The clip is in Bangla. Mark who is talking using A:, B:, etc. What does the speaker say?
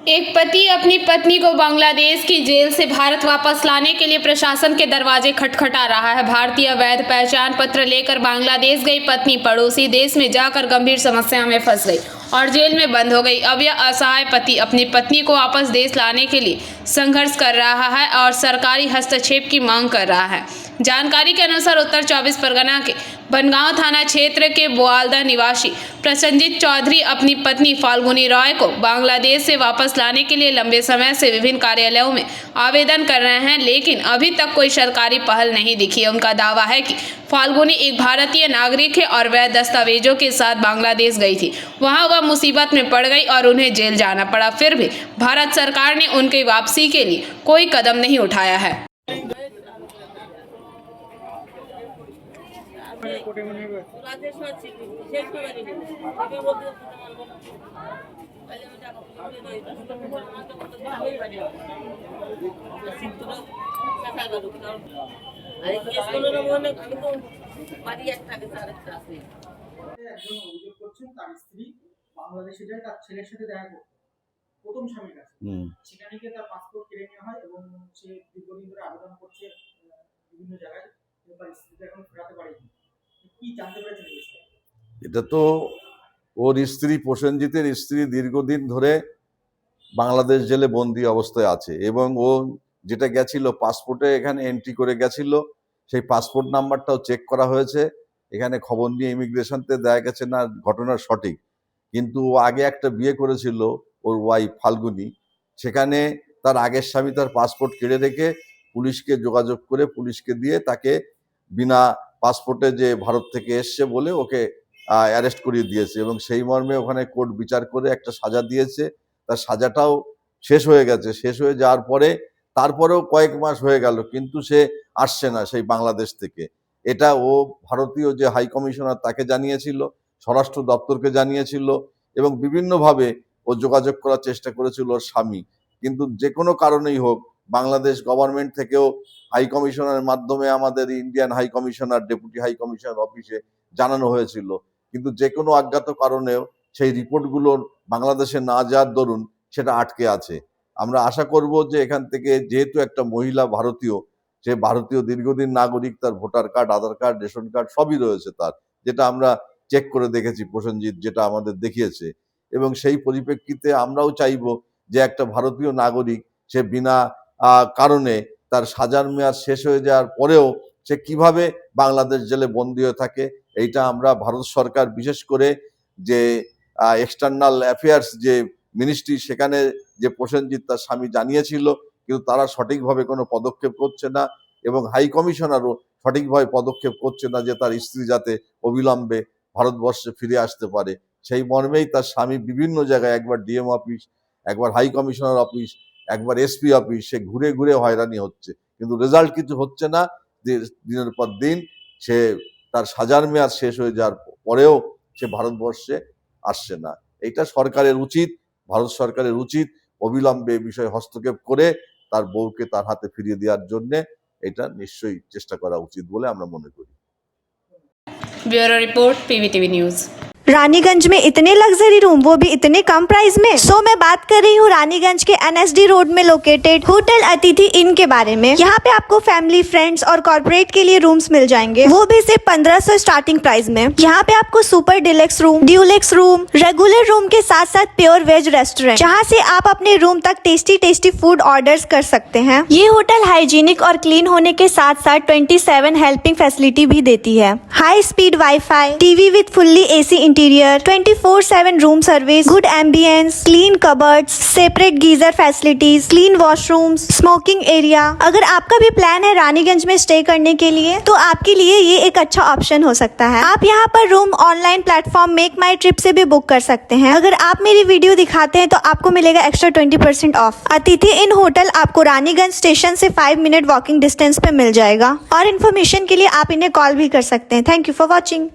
A: एक पति अपनी पत्नी को बांग्लादेश की जेल से भारत वापस लाने के लिए प्रशासन के दरवाजे खटखटा रहा है। भारतीय अवैध पहचान पत्र लेकर बांग्लादेश गई पत्नी पड़ोसी देश में जाकर गंभीर समस्या में फंस गई और जेल में बंद हो गई। अब यह असहाय पति अपनी पत्नी को वापस देश लाने के लिए संघर्ष कर रहा है और सरकारी हस्तक्षेप की मांग कर रहा है। जानकारी के अनुसार उत्तर 24 परगना के बनगांव थाना क्षेत्र के बोआलदा निवासी प्रसन्नजीत चौधरी अपनी पत्नी फाल्गुनी रॉय को बांग्लादेश से वापस लाने के लिए लंबे समय से विभिन्न कार्यालयों में आवेदन कर रहे हैं, लेकिन अभी तक कोई सरकारी पहल नहीं दिखी है। उनका दावा है कि फाल्गुनी एक भारतीय नागरिक है और वह दस्तावेजों के साथ बांग्लादेश गई थी। वहां वह मुसीबत में पड़ गई और उन्हें जेल जाना पड़ा। फिर भी भारत सरकार ने उनकी वापसी के लिए कोई कदम नहीं उठाया है।
B: বাংলাদেশে যায় তার ছেলের সাথে দেখা করতে প্রথম স্বামীর কাছে সেখানে গিয়ে তার পাসপোর্ট কেড়ে নেওয়া হয় এবং সে দীর্ঘদিন ধরে আবেদন করছে বিভিন্ন জায়গায়, তার স্ত্রীকে এখন ফেরাতে পারেনি। কি জানতে পেরেছেন এই বিষয়ে?
C: এটা তো ওর স্ত্রী প্রসেনজিতের স্ত্রী দীর্ঘদিন ধরে বাংলাদেশ জেলে বন্দী অবস্থায় আছে এবং ও যেটা গেছিল পাসপোর্টে এখানে এন্ট্রি করে গেছিল, সেই পাসপোর্ট নাম্বারটাও চেক করা হয়েছে। এখানে খবর নিয়ে ইমিগ্রেশনতে দেখা গেছে না ঘটনা সঠিক, কিন্তু ও আগে একটা বিয়ে করেছিল ওর ওয়াইফ ফাল্গুনি, সেখানে তার আগের স্বামী তার পাসপোর্ট কেড়ে রেখে পুলিশকে যোগাযোগ করে পুলিশকে দিয়ে তাকে বিনা পাসপোর্টে যে ভারত থেকে এসছে বলে ওকে অ্যারেস্ট করিয়ে দিয়েছে এবং সেই মর্মে ওখানে কোর্ট বিচার করে একটা সাজা দিয়েছে। তার সাজাটাও শেষ হয়ে গেছে। শেষ হয়ে যাওয়ার পরে তারপরেও কয়েক মাস হয়ে গেল, কিন্তু সে আসছে না সেই বাংলাদেশ থেকে। এটা ও ভারতীয় যে হাই কমিশনার তাকে জানিয়েছিল, স্বরাষ্ট্র দপ্তরকে জানিয়েছিল এবং বিভিন্নভাবে ও যোগাযোগ করার চেষ্টা করেছিল ওর স্বামী। কিন্তু যে কোনো কারণেই হোক বাংলাদেশ গভর্নমেন্ট থেকেও হাই কমিশনারের মাধ্যমে আমাদের Indian high commissioner deputy high commissioner অফিসে জানানো হয়েছিল, কিন্তু যে কোনো অজ্ঞাত কারণেও সেই রিপোর্টগুলোর বাংলাদেশে না যাওয়ার দরুন সেটা আটকে আছে। আমরা আশা করব যে এখান থেকে, যেহেতু একটা মহিলা ভারতীয়, সে ভারতীয় দীর্ঘদিন নাগরিক, তার ভোটার কার্ড, আধার কার্ড, রেশন কার্ড সবই রয়েছে তার, যেটা আমরা চেক করে দেখেছি, প্রসেনজিৎ যেটা আমাদের দেখিয়েছে। এবং সেই পরিপ্রেক্ষিতে আমরাও চাইব যে একটা ভারতীয় নাগরিক সে বিনা কারণে তার সাজার মেয়াদ শেষ হয়ে যাওয়ার পরেও সে কিভাবে বাংলাদেশ জেলে বন্দী হয়ে থাকে, এইটা আমরা ভারত সরকার, বিশেষ করে যে এক্সটার্নাল অ্যাফেয়ার্স যে মিনিস্ট্রি, সেখানে যে প্রসেনজিৎ তার স্বামী জানিয়েছিল, কিন্তু তারা সঠিকভাবে কোনো পদক্ষেপ করছে না এবং হাই কমিশনারও সঠিকভাবে পদক্ষেপ করছে না যে তার স্ত্রী যাতে অবিলম্বে ভারতবর্ষে ফিরে আসতে পারে। সেই মর্মেই তার স্বামী বিভিন্ন জায়গায়, একবার ডিএম অফিস, একবার হাই কমিশনার অফিস, একবার এসপি অফিস, সে ঘুরে ঘুরে হয়রানি হচ্ছে, কিন্তু রেজাল্ট কিছু হচ্ছে না। দিনের পর দিন সে তার সাজার মেয়াদ শেষ হয়ে যাওয়ার পরেও সে ভারতবর্ষে আসছে না। এইটা সরকারের উচিত, ভারত সরকারের উচিত অবিলম্বে এই বিষয়ে হস্তক্ষেপ করে তার বউকে তার হাতে ফিরিয়ে দেওয়ার জন্য এটা নিশ্চয়ই চেষ্টা করা উচিত বলে আমরা মনে করি।
A: Bureau report PVTV news.
D: Raniganj में इतने लग्जरी रूम, वो भी इतने कम प्राइस में। मैं बात कर रही हूँ रानीगंज के एनएसडी रोड में लोकेटेड होटल अतिथि इन के बारे में। यहाँ पे आपको फैमिली, फ्रेंड्स और कॉर्पोरेट के लिए रूम्स मिल जाएंगे, वो भी सिर्फ 1500 स्टार्टिंग प्राइस में। यहाँ पे आपको super deluxe room, Dulux room, regular room के साथ साथ प्योर वेज रेस्टोरेंट, जहाँ से आप अपने रूम तक टेस्टी फूड ऑर्डर्स कर सकते हैं। ये होटल हाइजीनिक और क्लीन होने के साथ साथ 27 हेल्पिंग फैसिलिटी भी देती है। High speed wifi, TV with fully AC interior, 24/7 room service, good ambience, clean cupboards, separate geyser facilities, clean washrooms, smoking area. अगर आपका भी प्लान है रानीगंज में स्टे करने के लिए, तो आपके लिए ये एक अच्छा ऑप्शन हो सकता है। आप यहाँ पर रूम ऑनलाइन प्लेटफॉर्म मेक माई ट्रिप से भी बुक कर सकते हैं। अगर आप मेरी वीडियो दिखाते हैं तो आपको मिलेगा एक्स्ट्रा 20% ऑफ। अतिथि इन होटल आपको रानीगंज स्टेशन से 5 मिनट वॉकिंग डिस्टेंस पे मिल जाएगा और इन्फॉर्मेशन के लिए आप इन्हें कॉल भी कर सकते हैं। Thank you for watching.